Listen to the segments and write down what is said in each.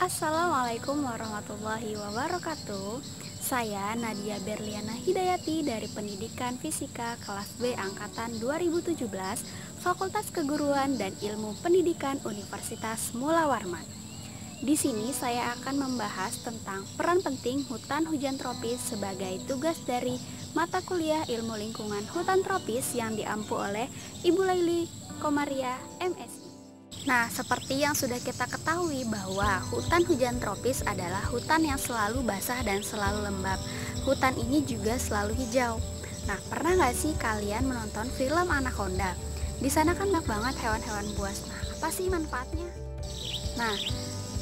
Assalamualaikum warahmatullahi wabarakatuh. Saya Nadia Berliana Hidayati dari Pendidikan Fisika kelas B angkatan 2017, Fakultas Keguruan dan Ilmu Pendidikan Universitas Mula Warman. Di sini saya akan membahas tentang peran penting hutan hujan tropis sebagai tugas dari mata kuliah Ilmu Lingkungan Hutan Tropis yang diampu oleh Ibu Laili Komaria, MSI. Nah, seperti yang sudah kita ketahui bahwa hutan hujan tropis adalah hutan yang selalu basah dan selalu lembab. Hutan ini juga selalu hijau. Nah, pernah nggak sih kalian menonton film Anaconda? Di sana kan banyak banget hewan-hewan buas. Nah, apa sih manfaatnya? Nah,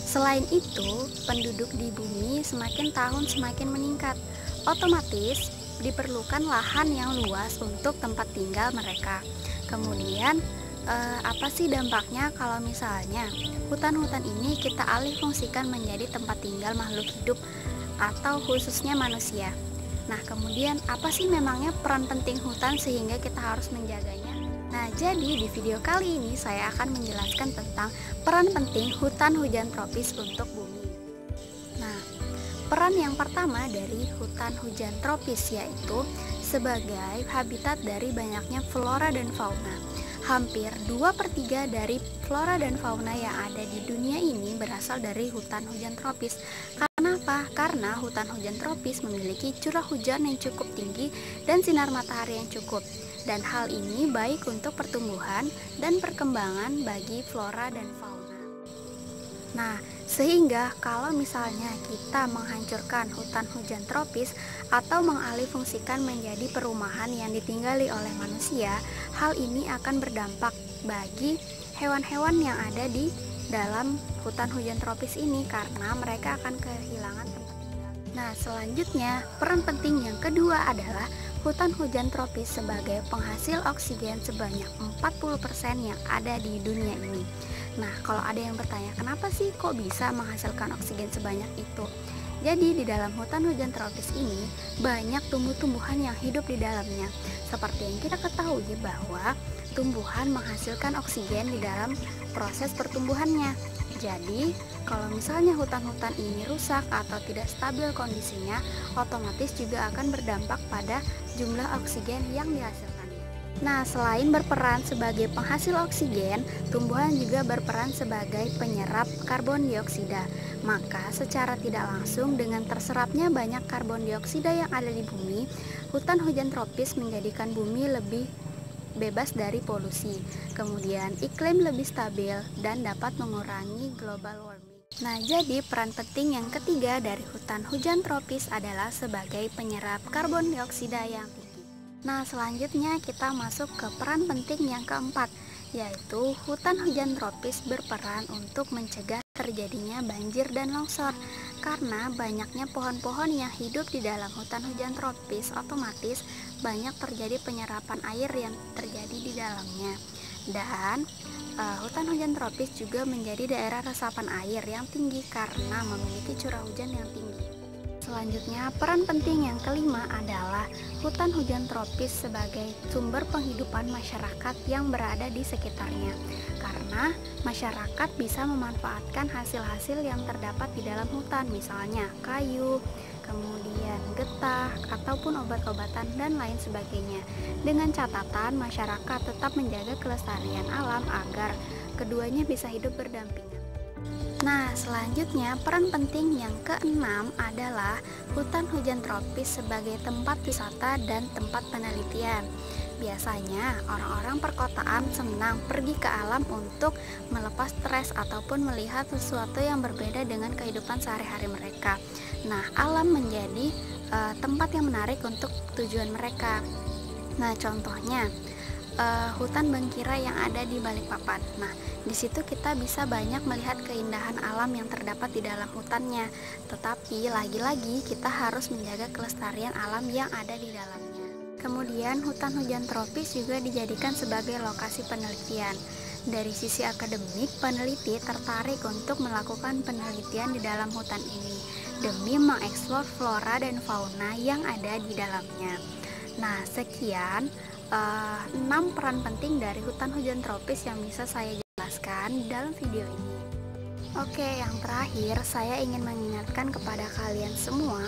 selain itu, penduduk di bumi semakin tahun semakin meningkat. Otomatis diperlukan lahan yang luas untuk tempat tinggal mereka. Kemudian apa sih dampaknya kalau misalnya hutan-hutan ini kita alih fungsikan menjadi tempat tinggal makhluk hidup atau khususnya manusia? Nah, kemudian apa sih memangnya peran penting hutan sehingga kita harus menjaganya? Nah, jadi di video kali ini saya akan menjelaskan tentang peran penting hutan hujan tropis untuk bumi. Nah, peran yang pertama dari hutan hujan tropis yaitu sebagai habitat dari banyaknya flora dan fauna. Hampir 2/3 dari flora dan fauna yang ada di dunia ini berasal dari hutan hujan tropis. Karena apa? Karena hutan hujan tropis memiliki curah hujan yang cukup tinggi dan sinar matahari yang cukup. Dan hal ini baik untuk pertumbuhan dan perkembangan bagi flora dan fauna. Nah, sehingga kalau misalnya kita menghancurkan hutan hujan tropis atau mengalihfungsikan menjadi perumahan yang ditinggali oleh manusia, hal ini akan berdampak bagi hewan-hewan yang ada di dalam hutan hujan tropis ini karena mereka akan kehilangan tempat tinggal. Nah, selanjutnya peran penting yang kedua adalah hutan hujan tropis sebagai penghasil oksigen sebanyak 40% yang ada di dunia ini. Nah, kalau ada yang bertanya, kenapa sih kok bisa menghasilkan oksigen sebanyak itu? Jadi, di dalam hutan hujan tropis ini, banyak tumbuh-tumbuhan yang hidup di dalamnya. Seperti yang kita ketahui bahwa tumbuhan menghasilkan oksigen di dalam proses pertumbuhannya. Jadi, kalau misalnya hutan-hutan ini rusak atau tidak stabil kondisinya, otomatis juga akan berdampak pada jumlah oksigen yang dihasilkan. Nah, selain berperan sebagai penghasil oksigen, tumbuhan juga berperan sebagai penyerap karbon dioksida. Maka, secara tidak langsung dengan terserapnya banyak karbon dioksida yang ada di bumi, hutan hujan tropis menjadikan bumi lebih bebas dari polusi. Kemudian, iklim lebih stabil dan dapat mengurangi global warming. Nah, jadi peran penting yang ketiga dari hutan hujan tropis adalah sebagai penyerap karbon dioksida yang tinggi. Nah, selanjutnya kita masuk ke peran penting yang keempat, yaitu hutan hujan tropis berperan untuk mencegah terjadinya banjir dan longsor. Karena banyaknya pohon-pohon yang hidup di dalam hutan hujan tropis, otomatis banyak terjadi penyerapan air yang terjadi di dalamnya. Dan hutan hujan tropis juga menjadi daerah resapan air yang tinggi karena memiliki curah hujan yang tinggi. Selanjutnya, peran penting yang kelima adalah hutan hujan tropis sebagai sumber penghidupan masyarakat yang berada di sekitarnya. Karena masyarakat bisa memanfaatkan hasil-hasil yang terdapat di dalam hutan, misalnya kayu, kemudian getah, ataupun obat-obatan dan lain sebagainya. Dengan catatan masyarakat tetap menjaga kelestarian alam agar keduanya bisa hidup berdampingan. Nah, selanjutnya peran penting yang keenam adalah hutan hujan tropis sebagai tempat wisata dan tempat penelitian. Biasanya orang-orang perkotaan senang pergi ke alam untuk melepas stres ataupun melihat sesuatu yang berbeda dengan kehidupan sehari-hari mereka. Nah, alam menjadi tempat yang menarik untuk tujuan mereka. Nah, contohnya hutan Bangkira yang ada di Balikpapan. Nah, di situ kita bisa banyak melihat keindahan alam yang terdapat di dalam hutannya. Tetapi lagi-lagi kita harus menjaga kelestarian alam yang ada di dalamnya. Kemudian hutan hujan tropis juga dijadikan sebagai lokasi penelitian. Dari sisi akademik, peneliti tertarik untuk melakukan penelitian di dalam hutan ini demi mengeksplor flora dan fauna yang ada di dalamnya. Nah, sekian 6 peran penting dari hutan hujan tropis yang bisa saya jelaskan dalam video ini. Oke, yang terakhir saya ingin mengingatkan kepada kalian semua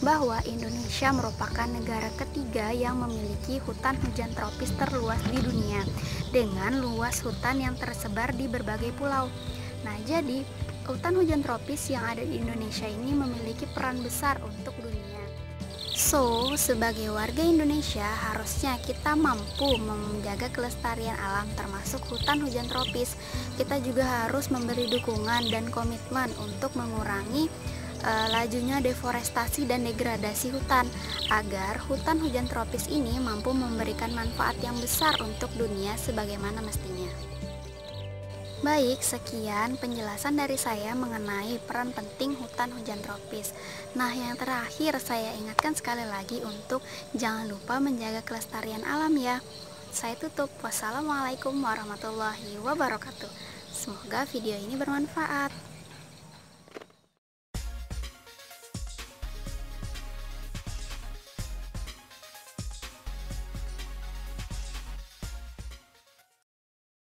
bahwa Indonesia merupakan negara ketiga yang memiliki hutan hujan tropis terluas di dunia dengan luas hutan yang tersebar di berbagai pulau. Nah, jadi hutan hujan tropis yang ada di Indonesia ini memiliki peran besar untuk dunia. So, sebagai warga Indonesia, harusnya kita mampu menjaga kelestarian alam termasuk hutan hujan tropis. Kita juga harus memberi dukungan dan komitmen untuk mengurangi lajunya deforestasi dan degradasi hutan agar hutan hujan tropis ini mampu memberikan manfaat yang besar untuk dunia sebagaimana mestinya. Baik, sekian penjelasan dari saya mengenai peran penting hutan hujan tropis. Nah, yang terakhir saya ingatkan sekali lagi untuk jangan lupa menjaga kelestarian alam ya. Saya tutup. Wassalamualaikum warahmatullahi wabarakatuh. Semoga video ini bermanfaat.